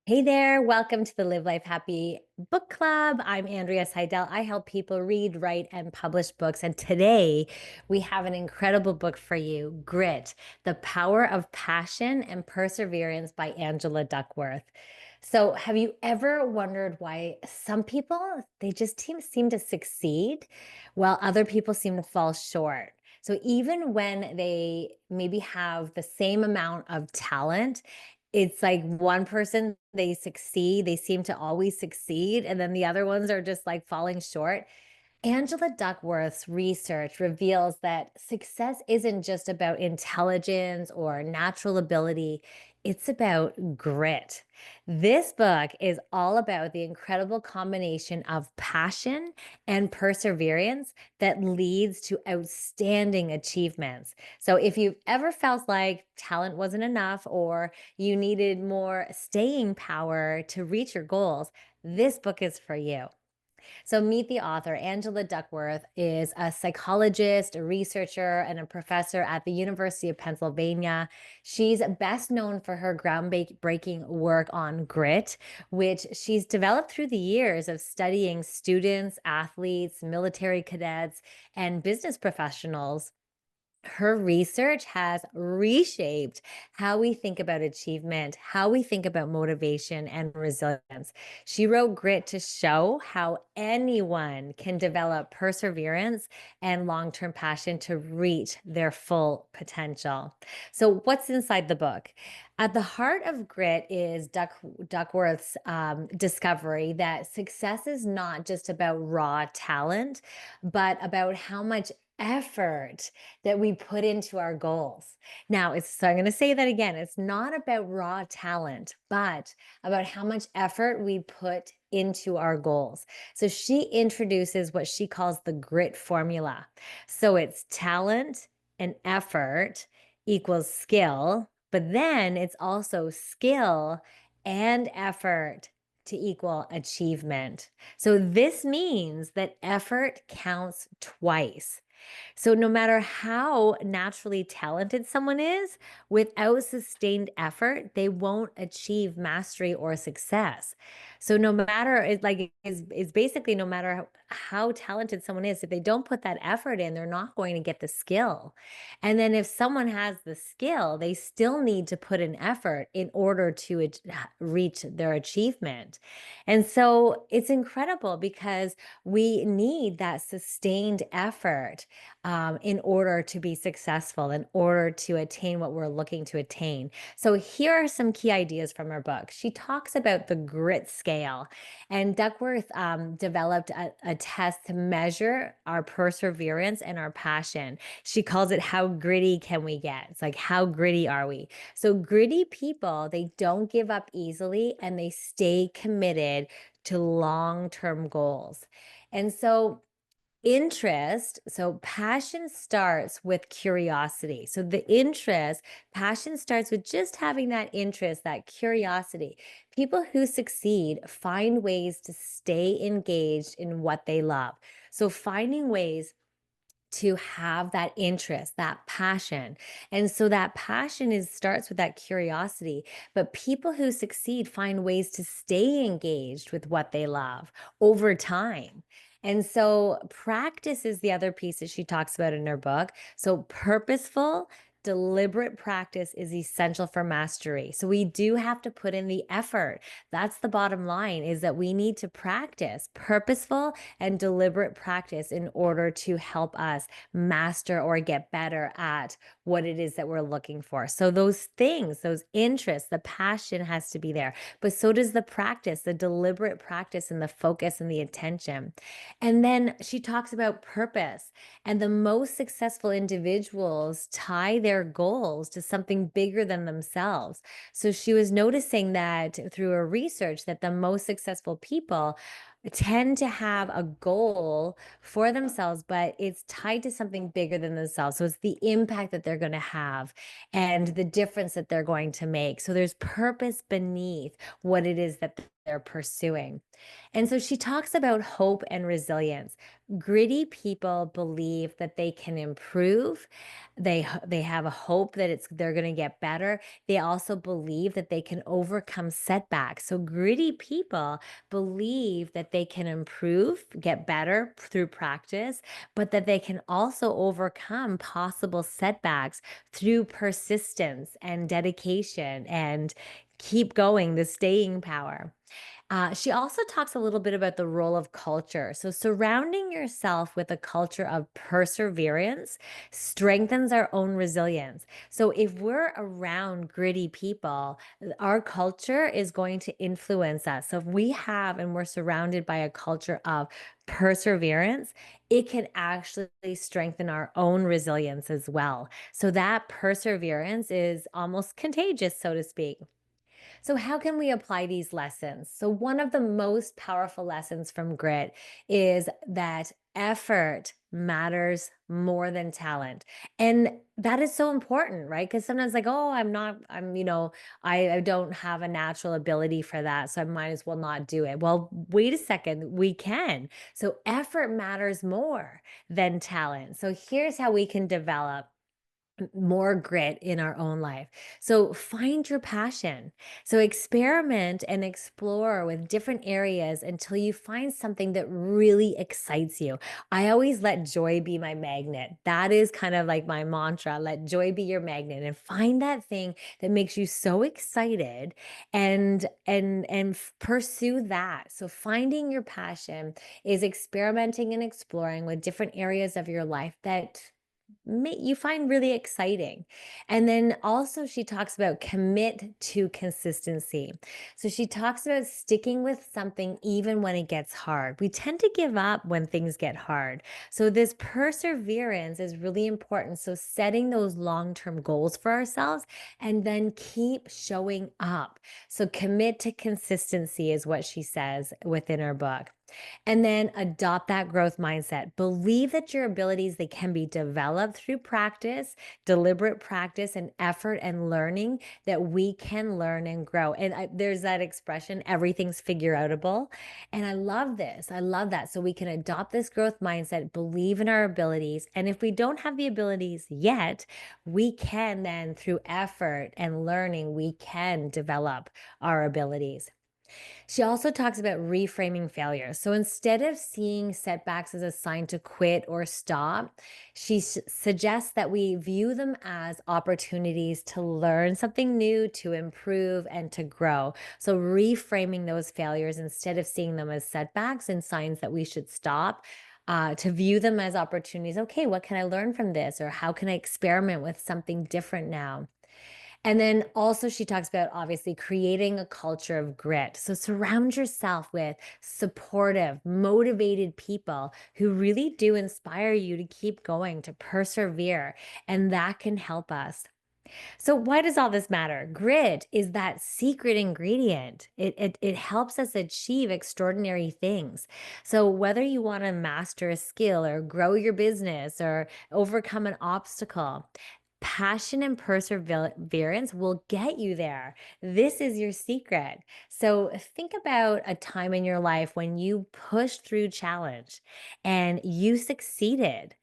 Hey there, welcome to the Live Life Happy Book Club. I'm Andrea Seydel. I help people read, write, and publish books. And today we have an incredible book for you, Grit, The Power of Passion and Perseverance by Angela Duckworth. So have you ever wondered why some people, they just seem to succeed while other people seem to fall short? So even when they maybe have the same amount of talent, it's like one person, they succeed, they seem to always succeed, and then the other ones are just like falling short. Angela Duckworth's research reveals that success isn't just about intelligence or natural ability, it's about grit. This book is all about the incredible combination of passion and perseverance that leads to outstanding achievements. So, if you've ever felt like talent wasn't enough or you needed more staying power to reach your goals, this book is for you. So, meet the author. Angela Duckworth is a psychologist, a researcher, and a professor at the University of Pennsylvania. She's best known for her groundbreaking work on grit, which she's developed through the years of studying students, athletes, military cadets, and business professionals. Her research has reshaped how we think about achievement, how we think about motivation and resilience. She wrote Grit to show how anyone can develop perseverance and long term passion to reach their full potential. So, what's inside the book? At the heart of Grit is Duckworth's discovery that success is not just about raw talent, but about how much effort that we put into our goals. Now, so I'm going to say that again. It's not about raw talent, but about how much effort we put into our goals. So she introduces what she calls the grit formula. So it's talent and effort equals skill, but then it's also skill and effort to equal achievement. So this means that effort counts twice. So, no matter how naturally talented someone is, without sustained effort, they won't achieve mastery or success. So, no matter it's like it's basically no matter how talented someone is, if they don't put that effort in, they're not going to get the skill. And then if someone has the skill, they still need to put an effort in order to reach their achievement. And so it's incredible because we need that sustained effort in order to be successful, in order to attain what we're looking to attain. So, here are some key ideas from her book. She talks about the grit scale, and Duckworth developed a test to measure our perseverance and our passion. She calls it How Gritty Can We Get? It's like, how gritty are we? So, gritty people, they don't give up easily and they stay committed to long term goals. And so, passion starts with curiosity. So passion starts with just having that interest, that curiosity. People who succeed find ways to stay engaged in what they love. So finding ways to have that interest, that passion. And so that passion starts with that curiosity, but people who succeed find ways to stay engaged with what they love over time. And so practice is the other piece that she talks about in her book. So purposeful, deliberate practice is essential for mastery. So we do have to put in the effort. That's the bottom line, is that we need to practice purposeful and deliberate practice in order to help us master or get better at what it is that we're looking for. So those things, those interests, the passion has to be there, but so does the practice, the deliberate practice and the focus and the attention. And then she talks about purpose, and the most successful individuals tie their goals to something bigger than themselves. So she was noticing that through her research that the most successful people tend to have a goal for themselves, but it's tied to something bigger than themselves. So it's the impact that they're going to have and the difference that they're going to make. So there's purpose beneath what it is that they're pursuing. And so she talks about hope and resilience. Gritty people believe that they can improve. They have a hope that they're going to get better. They also believe that they can overcome setbacks. So gritty people believe that they can improve, get better through practice, but that they can also overcome possible setbacks through persistence and dedication and keep going, the staying power. She also talks a little bit about the role of culture. So, surrounding yourself with a culture of perseverance strengthens our own resilience. So, if we're around gritty people, our culture is going to influence us. So, if we have and we're surrounded by a culture of perseverance, it can actually strengthen our own resilience as well. So, that perseverance is almost contagious, so to speak. So, how can we apply these lessons? So, one of the most powerful lessons from grit is that effort matters more than talent. And that is so important, right? Because sometimes, like, oh, I don't have a natural ability for that. So, I might as well not do it. Well, wait a second, we can. So, effort matters more than talent. So, here's how we can develop more grit in our own life. So find your passion. So experiment and explore with different areas until you find something that really excites you. I always let joy be my magnet. That is kind of like my mantra. Let joy be your magnet and find that thing that makes you so excited and pursue that. So finding your passion is experimenting and exploring with different areas of your life that you find really exciting. And then also she talks about commit to consistency. So she talks about sticking with something even when it gets hard. We tend to give up when things get hard. So this perseverance is really important. So setting those long-term goals for ourselves and then keep showing up. So commit to consistency is what she says within her book. And then adopt that growth mindset. Believe that your abilities, they can be developed through practice, deliberate practice and effort and learning, that we can learn and grow. And there's that expression, everything's figure outable. And I love this. I love that. So we can adopt this growth mindset, believe in our abilities. And if we don't have the abilities yet, we can then through effort and learning, we can develop our abilities. She also talks about reframing failure. So instead of seeing setbacks as a sign to quit or stop, she suggests that we view them as opportunities to learn something new, to improve, and to grow. So reframing those failures instead of seeing them as setbacks and signs that we should stop. To view them as opportunities. Okay, what can I learn from this? Or how can I experiment with something different now? And then also, she talks about obviously creating a culture of grit. So surround yourself with supportive, motivated people who really do inspire you to keep going, to persevere. And that can help us. So why does all this matter? Grit is that secret ingredient. It helps us achieve extraordinary things. So whether you want to master a skill or grow your business or overcome an obstacle, passion and perseverance will get you there. This is your secret. So think about a time in your life when you pushed through challenge and you succeeded.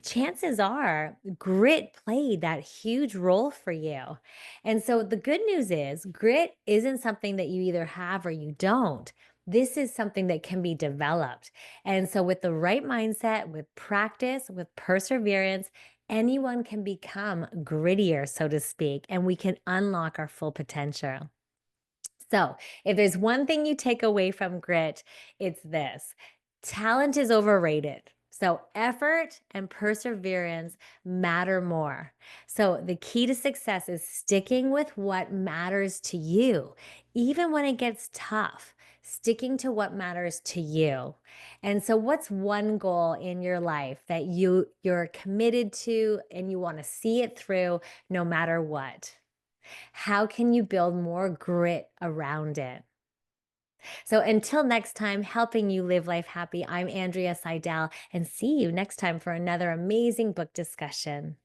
Chances are grit played that huge role for you. And so the good news is grit isn't something that you either have or you don't. This is something that can be developed. And so with the right mindset, with practice, with perseverance, anyone can become grittier, so to speak, and we can unlock our full potential. So, if there's one thing you take away from grit, it's this: talent is overrated. So, effort and perseverance matter more. So, the key to success is sticking with what matters to you, even when it gets tough. Sticking to what matters to you. And so what's one goal in your life that you're committed to and you want to see it through no matter what? How can you build more grit around it? So until next time, helping you live life happy, I'm Andrea Seydel, and see you next time for another amazing book discussion.